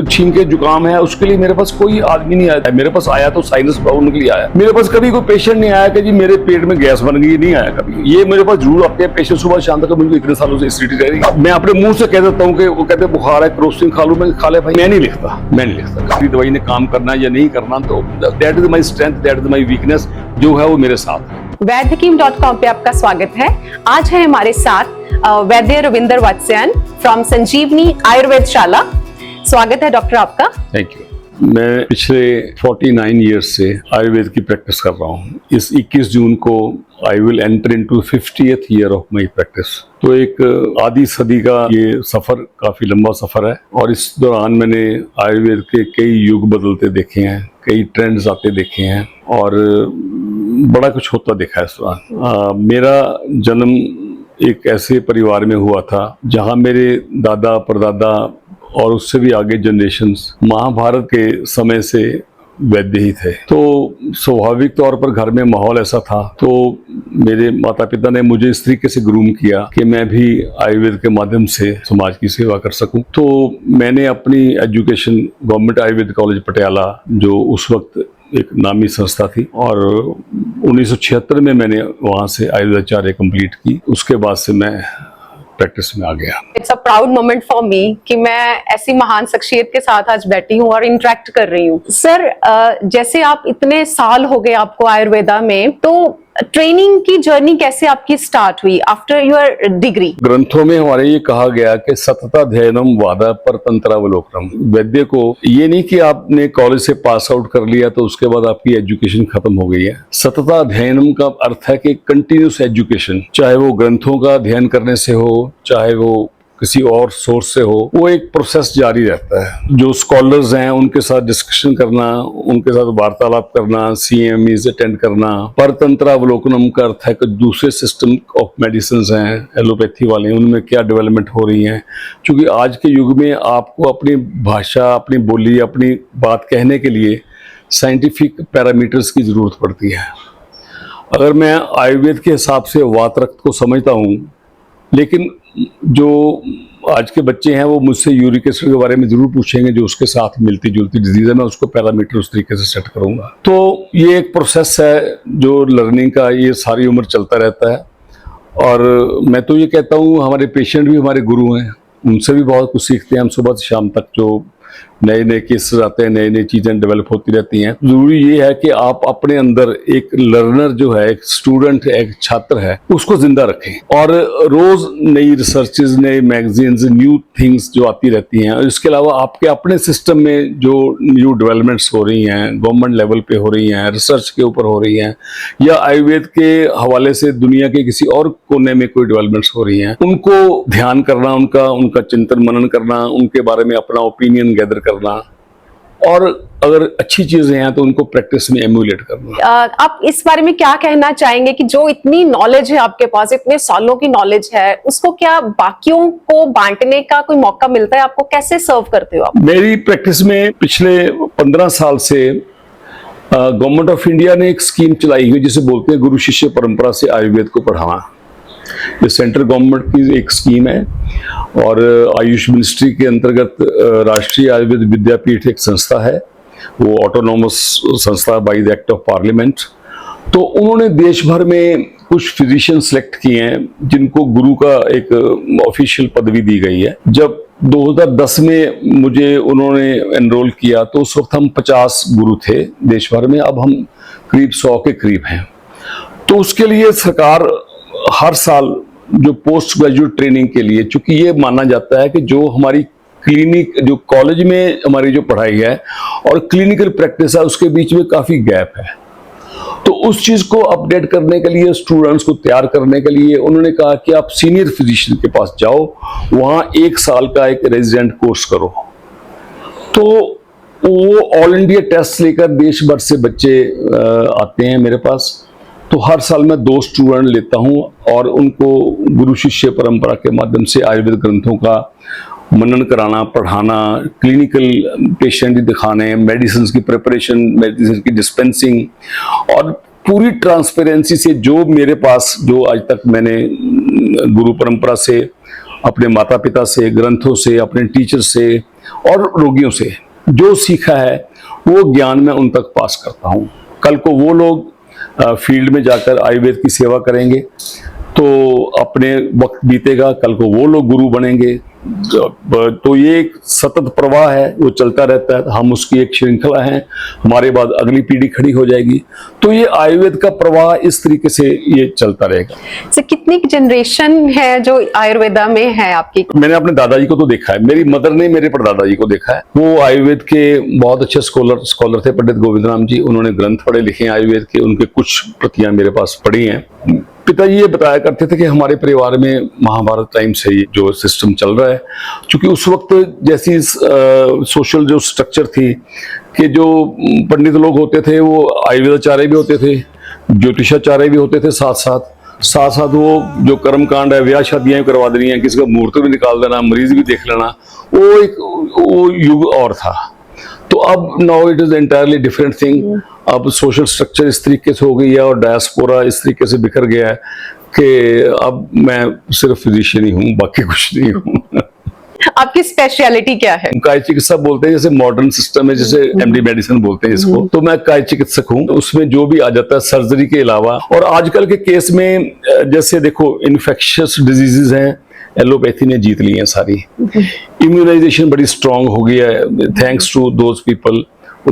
छींक के जुकाम है, उसके लिए मेरे पास कोई आदमी नहीं आया। मेरे पास आया तो साइनस प्रॉब्लम के लिए आया। मेरे पास कभी कोई पेशेंट नहीं आया कि जी मेरे पेट में गैस बन गई, नहीं आया कभी। ये मेरे पास जरूर आते हैं पेशेंट सुबह शाम तक, मुझे इतने सालों से एसिडिटी रह रही। मैं अपने मुंह से कह देता हूँ कि वो कहते बुखार है, क्रोसिन खा लूं, मैं खा ले भाई। मैं नहीं लिखता काफी दवाई ने काम करना या नहीं करना, तो that is my strength, that is my weakness, जो है वो मेरे साथ है। वैद्यकीम.com पे आपका स्वागत है। आज है हमारे साथ वैद्य रविंदर वात्स्यायन फ्रॉम संजीवनी आयुर्वेदशाला। स्वागत है डॉक्टर आपका। Thank you. मैं पिछले 49 ईयर्स से आयुर्वेद की प्रैक्टिस कर रहा हूँ। इस 21 जून को I will enter into 50th year of my practice. तो एक आधी सदी का ये सफर, काफी लंबा सफर है, और इस दौरान मैंने आयुर्वेद के कई युग बदलते देखे हैं, कई ट्रेंड्स आते देखे हैं, और बड़ा कुछ होता देखा है इस दौरान। मेरा जन्म एक ऐसे परिवार में हुआ था जहाँ मेरे दादा परदादा और उससे भी आगे जनरेशंस महाभारत के समय से वैद्य ही थे। तो स्वाभाविक तौर पर घर में माहौल ऐसा था, तो मेरे माता पिता ने मुझे इस तरीके से ग्रूम किया कि मैं भी आयुर्वेद के माध्यम से समाज की सेवा कर सकूं। तो मैंने अपनी education government Ayurveda college Patiala, जो उस वक्त एक नामी संस्था थी, और 1976 में मैंने वहाँ से आयुर्वेदाचार्य कंप्लीट की। उसके बाद से मैं प्रैक्टिस में आ गया। It's a proud moment for me कि मैं ऐसी महान शख्सियत के साथ आज बैठी हूँ और इंटरेक्ट कर रही हूँ। सर, जैसे आप इतने साल हो गए आपको आयुर्वेदा में, तो ट्रेनिंग की जर्नी कैसे आपकी स्टार्ट हुई आफ्टर योर डिग्री? ग्रंथों में हमारे ये कहा गया कि सतताध्ययनम वादा परतंत्रावलोकनम। वैद्य को ये नहीं कि आपने कॉलेज से पास आउट कर लिया तो उसके बाद आपकी एजुकेशन खत्म हो गई है। सतताध्ययनम का अर्थ है कि कंटिन्यूस एजुकेशन, चाहे वो ग्रंथों का अध्ययन करने से हो, चाहे वो किसी और सोर्स से हो, वो एक प्रोसेस जारी रहता है। जो स्कॉलर्स हैं उनके साथ डिस्कशन करना, उनके साथ वार्तालाप करना, CMEs अटेंड करना। परतंत्रावलोकनम का अर्थ है कि दूसरे सिस्टम ऑफ मेडिसिन हैं, एलोपैथी वाले, उनमें क्या डेवलपमेंट हो रही हैं। क्योंकि आज के युग में आपको अपनी भाषा, अपनी बोली, अपनी बात कहने के लिए साइंटिफिक पैरामीटर्स की जरूरत पड़ती है। अगर मैं आयुर्वेद के हिसाब से वात रक्त को समझता हूँ, लेकिन जो आज के बच्चे हैं वो मुझसे यूरिक एसिड के बारे में जरूर पूछेंगे, जो उसके साथ मिलती जुलती डिजीज है, मैं उसको पैरामीटर उस तरीके से सेट करूंगा। तो ये एक प्रोसेस है जो लर्निंग का, ये सारी उम्र चलता रहता है। और मैं तो ये कहता हूँ हमारे पेशेंट भी हमारे गुरु हैं, उनसे भी बहुत कुछ सीखते हैं हम सुबह से शाम तक। जो नए नए केसेस आते हैं, नई नई चीजें डेवलप होती रहती हैं। जरूरी ये है कि आप अपने अंदर एक लर्नर जो है, एक स्टूडेंट है, एक छात्र है, उसको जिंदा रखें। और रोज नई रिसर्चेज, नए मैगजीन्स, न्यू थिंग्स जो आती रहती हैं। और इसके अलावा आपके अपने सिस्टम में जो न्यू डेवलपमेंट्स हो रही हैं, गवर्नमेंट लेवल पे हो रही हैं, रिसर्च के ऊपर हो रही हैं, या आयुर्वेद के हवाले से दुनिया के किसी और कोने में कोई डेवलपमेंट्स हो रही हैं, उनको ध्यान करना, उनका चिंतन मनन करना, उनके बारे में अपना ओपिनियन गैदर करना, और अगर अच्छी चीजें हैं तो उनको प्रैक्टिस में एम्यूलेट करना। आप इस बारे में क्या कहना चाहेंगे कि जो इतनी नॉलेज है आपके पास, इतने सालों की नॉलेज है, उसको क्या बाकियों को बांटने का कोई मौका मिलता है? आपको कैसे सर्व करते हो आप? मेरी प्रैक्टिस में पिछले 15 साल से गवर्नमेंट ऑफ इंडिया ने एक स्कीम चलाई हुई जिसे बोलते हैं गुरु शिष्य परंपरा से आयुर्वेद को पढ़ाना। ये सेंट्रल गवर्नमेंट की एक स्कीम है, और आयुष मिनिस्ट्री के अंतर्गत राष्ट्रीय आयुर्वेद विद्यापीठ एक संस्था है, वो ऑटोनोमस संस्था by the act of parliament. तो उन्होंने देश भर में कुछ फिजिशियन सेलेक्ट किए हैं जिनको गुरु का एक ऑफिशियल पदवी दी गई है। जब 2010 में मुझे उन्होंने एनरोल किया तो उस वक्त हम 50 गुरु थे देश भर में, अब हम करीब 100 के करीब हैं। तो उसके लिए सरकार हर साल जो पोस्ट ग्रेजुएट ट्रेनिंग के लिए, चूंकि ये माना जाता है कि जो हमारी क्लिनिक, जो कॉलेज में हमारी जो पढ़ाई है और क्लिनिकल प्रैक्टिस है, उसके बीच में काफी गैप है। तो उस चीज को अपडेट करने के लिए, स्टूडेंट्स को तैयार करने के लिए उन्होंने कहा कि आप सीनियर फिजिशियन के पास जाओ, वहां 1 साल का एक रेजिडेंट कोर्स करो। तो वो ऑल इंडिया टेस्ट लेकर देश भर से बच्चे आते हैं मेरे पास। तो हर साल मैं 2 स्टूडेंट लेता हूं और उनको गुरु शिष्य परंपरा के माध्यम से आयुर्वेद ग्रंथों का मनन कराना, पढ़ाना, क्लिनिकल पेशेंट दिखाने, मेडिसिन की प्रिपरेशन, मेडिसिन की डिस्पेंसिंग, और पूरी ट्रांसपेरेंसी से जो मेरे पास, जो आज तक मैंने गुरु परंपरा से, अपने माता पिता से, ग्रंथों से, अपने टीचर से, और रोगियों से जो सीखा है वो ज्ञान मैं उन तक पास करता हूँ। कल को वो लोग फील्ड में जाकर आयुर्वेद की सेवा करेंगे तो अपने वक्त बीतेगा, कल को वो लोग गुरु बनेंगे। तो ये एक सतत प्रवाह है, वो चलता रहता है। हम उसकी एक श्रृंखला है, हमारे बाद अगली पीढ़ी खड़ी हो जाएगी। तो ये आयुर्वेद का प्रवाह इस तरीके से ये चलता रहेगा। सर कितनी जनरेशन है जो आयुर्वेदा में है आपकी? मैंने अपने दादाजी को तो देखा है, मेरी मदर ने मेरे परदादाजी को देखा है। वो आयुर्वेद के बहुत अच्छे स्कॉलर थे, पंडित गोविंद राम जी। उन्होंने ग्रंथ पढ़े लिखे हैं आयुर्वेद के, उनके कुछ प्रतियां मेरे पास पढ़ी हैं। पिताजी ये बताया करते थे कि हमारे परिवार में महाभारत टाइम से ये जो सिस्टम चल रहा है, क्योंकि उस वक्त जैसी सोशल जो स्ट्रक्चर थी कि जो पंडित लोग होते थे वो आयुर्वेदाचार्य भी होते थे, ज्योतिषाचार्य भी होते थे, साथ साथ वो जो कर्म कांड है, ब्याह शादियां भी करवा देनी है, किसी का मुहूर्त भी निकाल देना, मरीज भी देख लेना, वो युग और था। तो अब now it is entirely different thing. अब सोशल स्ट्रक्चर इस तरीके से हो गई है और डायस्पोरा इस तरीके से बिखर गया है कि अब मैं सिर्फ फिजिशियन ही हूँ, बाकी कुछ नहीं हूँ। आपकी स्पेशलिटी क्या है? काय चिकित्सा बोलते हैं, जैसे मॉडर्न सिस्टम है, जैसे एमडी मेडिसिन बोलते हैं इसको, तो मैं काय चिकित्सक हूँ। उसमें जो भी आ जाता है सर्जरी के अलावा, और आजकल के केस में जैसे देखो इन्फेक्शियस डिजीजेज हैं, एलोपैथी ने जीत ली है सारी। इम्यूनाइजेशन बड़ी स्ट्रांग हो गई है thanks to those people.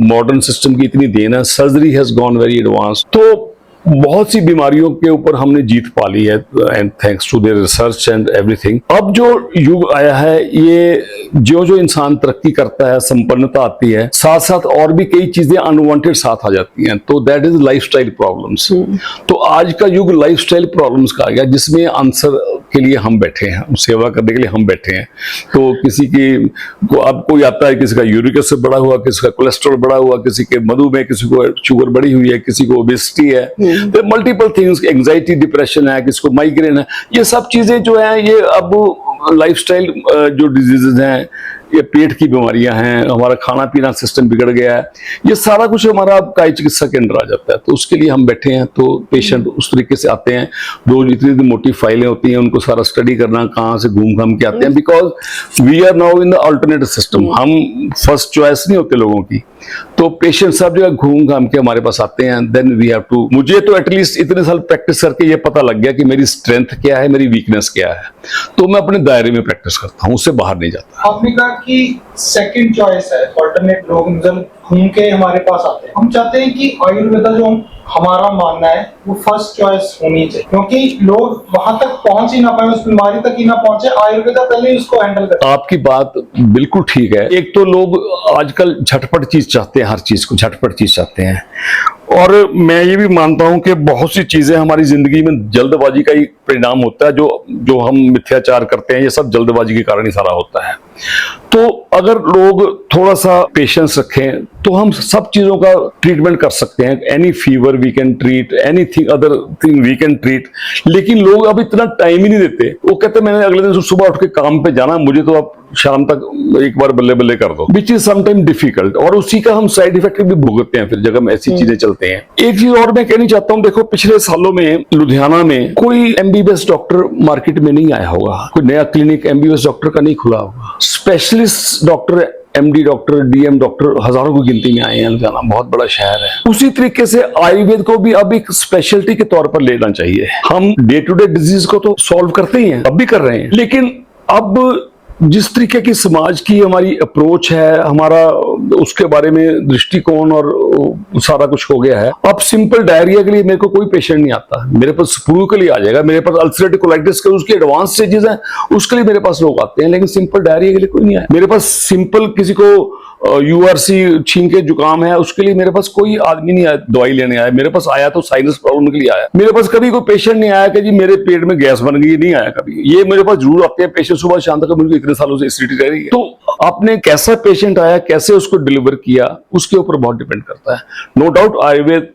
Modern system की इतनी देन है, surgery has gone very advance. तो बहुत सी बीमारियों के ऊपर हमने जीत पा ली है and thanks to their research and everything. अब जो युग आया है, ये जो जो इंसान तरक्की करता है, संपन्नता आती है, साथ साथ और भी कई चीजें अनवांटेड साथ आ जाती हैं। तो दैट इज लाइफस्टाइल प्रॉब्लम्स। तो आज का युग लाइफस्टाइल प्रॉब्लम्स का आ गया, जिसमें आंसर के लिए हम बैठे हैं, सेवा करने के लिए हम बैठे हैं। तो किसी की अब कोई आता है, किसी का यूरिक एसिड बढ़ा हुआ, किसी का कोलेस्ट्रॉल बढ़ा हुआ, किसी के मधुमेह, किसी को शुगर बढ़ी हुई है, किसी को ओबेसिटी है, मल्टीपल थिंग्स, एंजाइटी, डिप्रेशन है, किसको माइग्रेन है। ये सब चीजें जो है ये अब लाइफस्टाइल जो डिजीजेज हैं, ये पेट की बीमारियां हैं, हमारा खाना पीना सिस्टम बिगड़ गया है, ये सारा कुछ हमारा काय चिकित्सा के अंदर आ जाता है। तो उसके लिए हम बैठे हैं। तो पेशेंट उस तरीके से आते हैं, रोज इतनी मोटी फाइलें होती हैं, उनको सारा स्टडी करना, कहाँ से घूम घाम के आते हैं, because we are now in the alternative system. हम फर्स्ट चॉइस नहीं होते लोगों की। तो पेशेंट सब जगह घूम घाम के हमारे पास आते हैं। देन वी हैव टू, मुझे तो एटलीस्ट इतने साल प्रैक्टिस करके ये पता लग गया कि मेरी स्ट्रेंथ क्या है, मेरी वीकनेस क्या है। तो मैं अपने दायरे में प्रैक्टिस करता हूँ, उससे बाहर नहीं जाता। आपने कहा कि सेकंड चॉइस है, ऑल्टरनेट लोग जब घूम के हमारे पास आते हैं। हम चाहते हैं कि आयुर्वेदा जो हमारा मानना है वो फर्स्ट चॉइस होनी चाहिए, क्योंकि लोग वहां तक पहुंच ही ना पाए, उस बीमारी तक ही ना पहुंचे, आयुर्वेदा पहले ही उसको हैंडल करे। आपकी बात बिल्कुल ठीक है। एक तो लोग आजकल झटपट चीज चाहते हैं, हर चीज को झटपट चीज चाहते हैं, और मैं ये भी मानता हूं कि बहुत सी चीजें हमारी जिंदगी में जल्दबाजी का ही परिणाम होता है। जो हम मिथ्याचार करते हैं, ये सब जल्दबाजी के कारण ही सारा होता है। तो अगर लोग थोड़ा सा पेशेंस रखें तो हम सब चीजों का ट्रीटमेंट कर सकते हैं। Any fever we can treat, anything other thing we can treat. लेकिन लोग अब इतना टाइम ही नहीं देते। वो कहते हैं मैंने अगले दिन सुबह उठ के काम पे जाना, मुझे तो अब शाम तक एक बार बल्ले बल्ले कर दो, विच इज समटाइम डिफिकल्ट, और उसी का हम साइड इफेक्ट भी भुगतते हैं फिर जब हम ऐसी चीजें चलते हैं। एक चीज और मैं कहना चाहता हूँ, देखो पिछले सालों में लुधियाना में कोई एमबीबीएस डॉक्टर मार्केट में नहीं आया होगा, कोई नया क्लिनिक एमबीबीएस डॉक्टर का नहीं खुला होगा। Specialist doctor, MD doctor, DM doctor हजारों की गिनती में आए हैं। लुधियाना बहुत बड़ा शहर है। उसी तरीके से आयुर्वेद को भी अब एक स्पेशलिटी के तौर पर लेना चाहिए। हम डे टू डे डिजीज को तो सॉल्व करते ही हैं, अब भी कर रहे हैं, लेकिन अब जिस तरीके की समाज की हमारी अप्रोच है, हमारा उसके बारे में दृष्टिकोण और सारा कुछ हो गया है। अब सिंपल डायरिया के लिए मेरे को कोई पेशेंट नहीं आता, मेरे पास फ्लू के लिए आ जाएगा, मेरे पास अल्सरेटिव कोलाइटिस के उसकी एडवांस स्टेजेस हैं, उसके लिए मेरे पास लोग आते हैं, लेकिन सिंपल डायरिया के लिए कोई नहीं आया। मेरे पास सिंपल किसी को यूआरसी छींक के जुकाम है, उसके लिए मेरे पास कोई आदमी नहीं आया दवाई लेने आया। मेरे पास आया तो साइनस प्रॉब्लम के लिए आया। मेरे पास कभी कोई पेशेंट नहीं आया कि जी मेरे पेट में गैस बन गई, नहीं आया कभी। ये मेरे पास जरूर आते हैं पेशेंट सुबह शाम तक, मुझे इतने सालों से एसिडिटी रह रही है। तो आपने कैसा पेशेंट आया, कैसे उसको डिलीवर किया, उसके ऊपर बहुत डिपेंड करता है। नो डाउट आयुर्वेद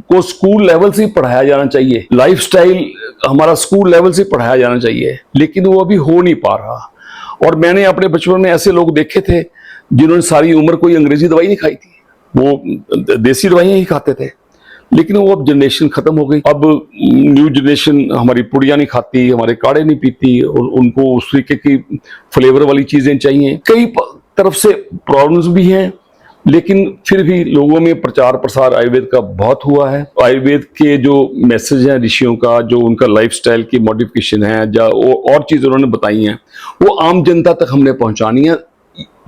को स्कूल लेवल से पढ़ाया जाना चाहिए, लाइफस्टाइल हमारा स्कूल लेवल से पढ़ाया जाना चाहिए, लेकिन वो अभी हो नहीं पा रहा। और मैंने अपने बचपन में ऐसे लोग देखे थे जिन्होंने सारी उम्र कोई अंग्रेजी दवाई नहीं खाई थी, वो देसी दवाइयां ही खाते थे। लेकिन वो अब जनरेशन खत्म हो गई। अब न्यू जनरेशन हमारी पुड़िया नहीं खाती, हमारे काढ़े नहीं पीती, और उनको उस तरीके की फ्लेवर वाली चीजें चाहिए। कई तरफ से प्रॉब्लम्स भी हैं, लेकिन फिर भी लोगों में प्रचार प्रसार आयुर्वेद का बहुत हुआ है। आयुर्वेद के जो मैसेज हैं ऋषियों का, जो उनका लाइफस्टाइल की मॉडिफिकेशन है, या और चीज़ उन्होंने बताई हैं, वो आम जनता तक हमने पहुंचानी है।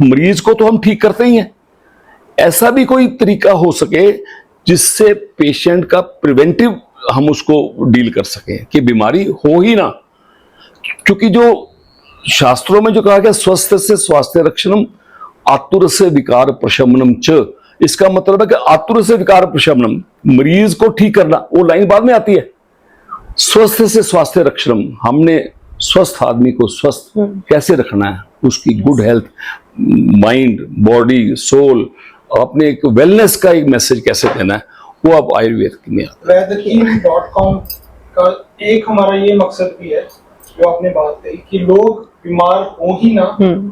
मरीज को तो हम ठीक करते ही हैं, ऐसा भी कोई तरीका हो सके जिससे पेशेंट का प्रिवेंटिव हम उसको डील कर सकें कि बीमारी हो ही ना। क्योंकि जो शास्त्रों में जो कहा गया स्वस्थ से स्वास्थ्य रक्षणम आतुर से विकार प्रशमनम च, इसका मतलब है कि आतुर से विकार प्रशमनम, मरीज को ठीक करना, वो लाइन बाद में आती है। स्वस्थ से स्वास्थ्य रक्षणम, हमने स्वस्थ आदमी को स्वस्थ कैसे रखना है, उसकी good health, mind, body, soul, अपने एक वेलनेस का एक मैसेज कैसे देना है, वो अब आयुर्वेद में आता है। वैद्यकीय.com का एक हमारा ये मकसद भी है, जो आपने बात कही कि लोग बीमार हो ही ना,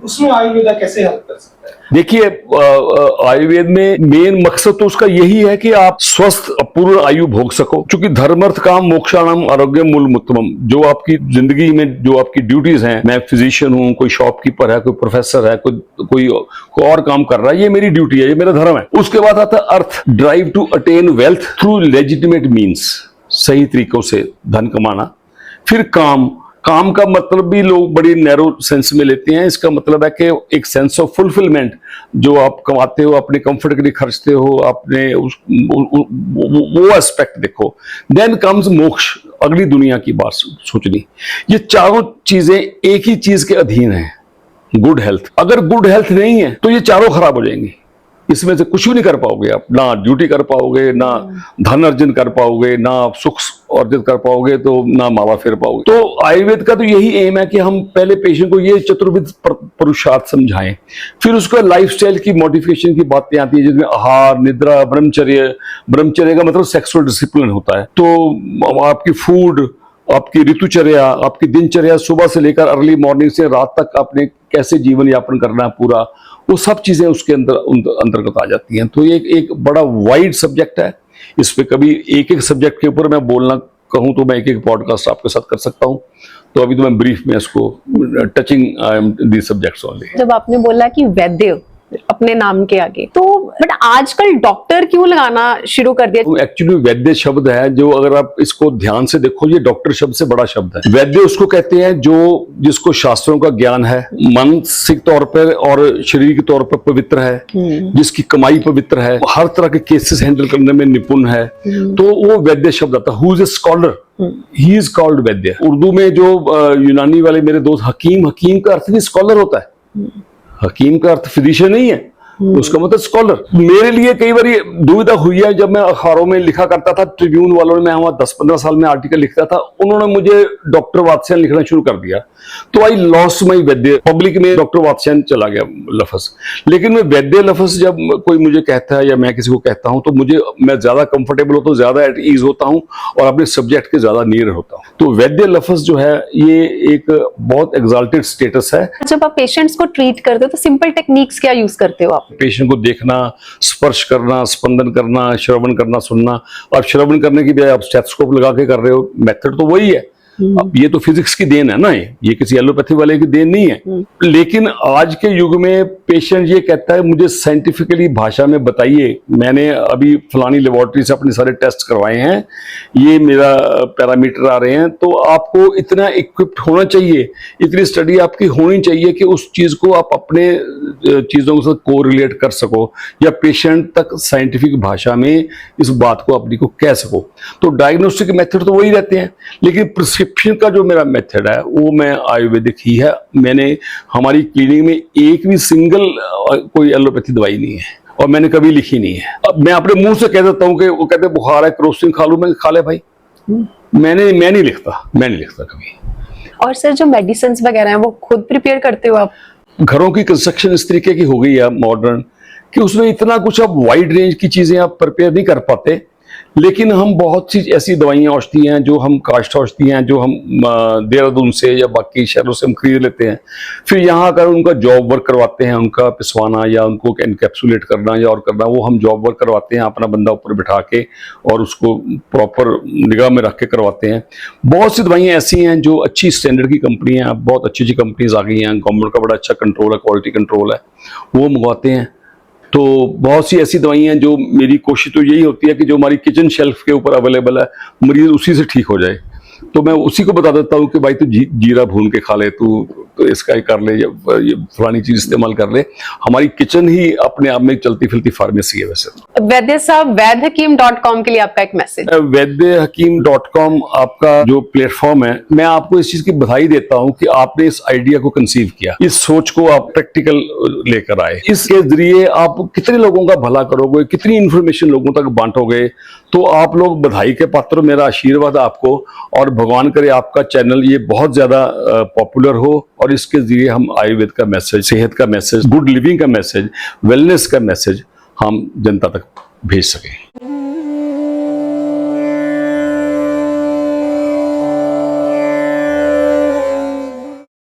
उसमें आयुर्वेदा कैसे हेल्प कर सकता है? देखिए, आयुर्वेद में मेन मकसद तो उसका यही है कि आप स्वस्थ पूर्ण आयु भोग सको। क्योंकि धर्मर्थ काम मोक्षाणाम आरोग्य मूल उत्तमम, जो आपकी जिंदगी में जो आपकी ड्यूटीज हैं, मैं फिजिशियन हूँ, कोई शॉपकीपर है, कोई प्रोफेसर है, कोई और काम कर रहा है, ये मेरी ड्यूटी है, ये मेरा धर्म है। उसके बाद आता है अर्थ, drive to attain wealth through legitimate means, सही तरीकों से धन कमाना। फिर काम का मतलब भी लोग बड़ी नैरो सेंस में लेते हैं। इसका मतलब है कि एक सेंस ऑफ फुलफिलमेंट, जो आप कमाते हो, अपने कंफर्ट के लिए खर्चते हो, अपने वो एस्पेक्ट देखो। देन कम्स मोक्ष, अगली दुनिया की बात सोचनी। ये चारों चीजें एक ही चीज के अधीन है, गुड हेल्थ। अगर गुड हेल्थ नहीं है तो ये चारों खराब हो जाएंगी। इसमें से कुछ भी नहीं कर पाओगे आप, ना ड्यूटी कर पाओगे, ना धन अर्जन कर पाओगे, ना आप सुख अर्जित कर पाओगे, तो ना मावा फेर पाओगे। तो आयुर्वेद का तो यही एम है कि हम पहले पेशेंट को ये चतुर्विध पुरुषार्थ समझाएं, फिर उसका लाइफस्टाइल की मॉडिफिकेशन की बातें आती है, जिसमें आहार, निद्रा, ब्रह्मचर्य का मतलब सेक्सुअल डिसिप्लिन होता है। तो आपकी फूड, आपकी ऋतुचर्या, आपकी दिनचर्या, सुबह से लेकर अर्ली मॉर्निंग से रात तक आपने कैसे जीवन यापन करना है पूरा, वो सब चीजें उसके अंतर्गत आ जाती हैं। तो ये एक बड़ा वाइड सब्जेक्ट है। इस पे कभी एक एक सब्जेक्ट के ऊपर मैं बोलना कहूँ तो मैं एक एक पॉडकास्ट आपके साथ कर सकता हूँ। तो अभी तो मैं ब्रीफ में इसको टचिंग दी सब्जेक्ट्स ओनली। जब आपने बोला कि वैद्य अपने नाम के आगे, तो बट आजकल डॉक्टर क्यों लगाना शुरू कर दिया? एक्चुअली वैद्य शब्द है जो, अगर आप इसको ध्यान से देखो, ये डॉक्टर शब्द से बड़ा शब्द है। वैद्य उसको कहते हैं जो जिसको शास्त्रों का ज्ञान है, मानसिक तौर पर और शरीर के तौर पर पवित्र है, जिसकी कमाई पवित्र है, हर तरह के केसेस हैंडल करने में निपुण है, तो वो वैद्य शब्द आता है। Who is a scholar, he is called वैद्य। उर्दू में जो यूनानी वाले मेरे दोस्त हकीम का अर्थ भी स्कॉलर होता है। हकीम का अर्थ फिजिशियन नहीं है, उसका मतलब स्कॉलर। मेरे लिए कई बार दुविधा हुई है, जब मैं अखबारों में लिखा करता था, ट्रिब्यून वालों ने, मैं वहां 10-15 साल में आर्टिकल लिखता था, उन्होंने मुझे डॉक्टर वात्स्यायन लिखना शुरू कर दिया, तो I lost my Vaidya. Public में डॉक्टर वात्स्यायन चला गया लफ्ज। लेकिन मैं वैद्य लफ्ज जब कोई मुझे कहता है या मैं किसी को कहता हूं, तो मैं ज्यादा कंफर्टेबल होता हूँ, ज्यादा एट ईज होता हूँ और अपने सब्जेक्ट के ज्यादा नियर होता हूँ। तो वैद्य लफ्ज जो है ये एक बहुत एग्जाल्टेड स्टेटस है। जब आप पेशेंट्स को ट्रीट करते हो तो सिंपल टेक्निक्स क्या यूज करते हो आप? पेशेंट को देखना, स्पर्श करना, स्पंदन करना, श्रवण करना, सुनना। अब श्रवण करने की बजाय आप स्टेथोस्कोप लगा के कर रहे हो, मेथड तो वही है। अब ये तो फिजिक्स की देन है ना, ये किसी एलोपैथी वाले की देन नहीं है। लेकिन आज के युग में पेशेंट ये कहता है, मुझे साइंटिफिकली भाषा में बताइए, मैंने अभी फलानी लेबोरेटरी से अपने सारे टेस्ट करवाए हैं, ये मेरा पैरामीटर आ रहे हैं, तो आपको इतना इक्विप्ड होना चाहिए, इतनी स्टडी आपकी होनी चाहिए कि उस चीज को आप अपने चीजों के साथ कोरिलेट कर सको, या पेशेंट तक साइंटिफिक भाषा में इस बात को अपनी को कह सको। तो डायग्नोस्टिक मेथड तो वही रहते हैं, लेकिन प्रिस्क्रिप्शन का जो मेरा मेथड है वो मैं आयुर्वेदिक ही है। मैंने हमारी क्लिनिक में एक भी सिंगल कोई एलोपैथी दवाई नहीं है और मैंने कभी लिखी नहीं है। अब मैं अपने मुंह से कह देता हूँ कि वो कहते बुखार है, क्रोसिन खा लूं, मैं खा ले भाई। मैं नहीं लिखता कभी। और सर जो मेडिसिन वगैरह हैं वो खुद प्रिपेयर करते हो आप? घरों की कंस्ट्रक्शन इस तरीके की हो गई है मॉडर्न, कि उसमें इतना कुछ अब वाइड रेंज की चीजें आप प्रिपेयर नहीं कर पाते। लेकिन हम बहुत सी ऐसी दवाइयाँ औषधि हैं जो हम काष्ठ औषधि हैं जो हम देहरादून से या बाकी शहरों से हम खरीद लेते हैं, फिर यहाँ आकर उनका जॉब वर्क करवाते हैं, उनका पिसवाना या उनको एनकैप्सुलेट करना या और करना, वो हम जॉब वर्क करवाते हैं, अपना बंदा ऊपर बिठा के और उसको प्रॉपर निगाह में रख के करवाते हैं। बहुत सी दवाइयाँ ऐसी हैं जो अच्छी स्टैंडर्ड की कंपनी हैं, अब बहुत अच्छी अच्छी कंपनीज आ गई हैं, गवर्नमेंट का बड़ा अच्छा कंट्रोल है, क्वालिटी कंट्रोल है, वो मंगवाते हैं। तो बहुत सी ऐसी दवाइयाँ हैं जो मेरी कोशिश तो यही होती है कि जो हमारी किचन शेल्फ के ऊपर अवेलेबल है, मरीज उसी से ठीक हो जाए। तो मैं उसी को बता देता हूँ कि भाई तू जीरा भून के खा ले, तू तो इसका ही कर ले, ये फलानी चीज इस्तेमाल कर ले। हमारी किचन ही अपने आप में एक चलती फिरती फार्मेसी है। वैसे वैद्य साहब, वैद्यहकीम.com के लिए आपका एक मैसेज। वैद्यहकीम.com आपका जो प्लेटफॉर्म है, मैं आपको इस चीज की बधाई देता हूं कि आपने इस आइडिया को कंसीव किया, इस सोच को आप प्रैक्टिकल लेकर आए। इसके जरिए आप कितने लोगों का भला करोगे, कितनी इंफॉर्मेशन लोगों तक बांटोगे, तो आप लोग बधाई के पात्र हो। मेरा आशीर्वाद आपको, और भगवान करे आपका चैनल ये बहुत ज्यादा पॉपुलर हो और इसके जरिए हम आयुर्वेद का मैसेज, सेहत का मैसेज, गुड लिविंग का मैसेज, वेलनेस का मैसेज हम जनता तक भेज सकें।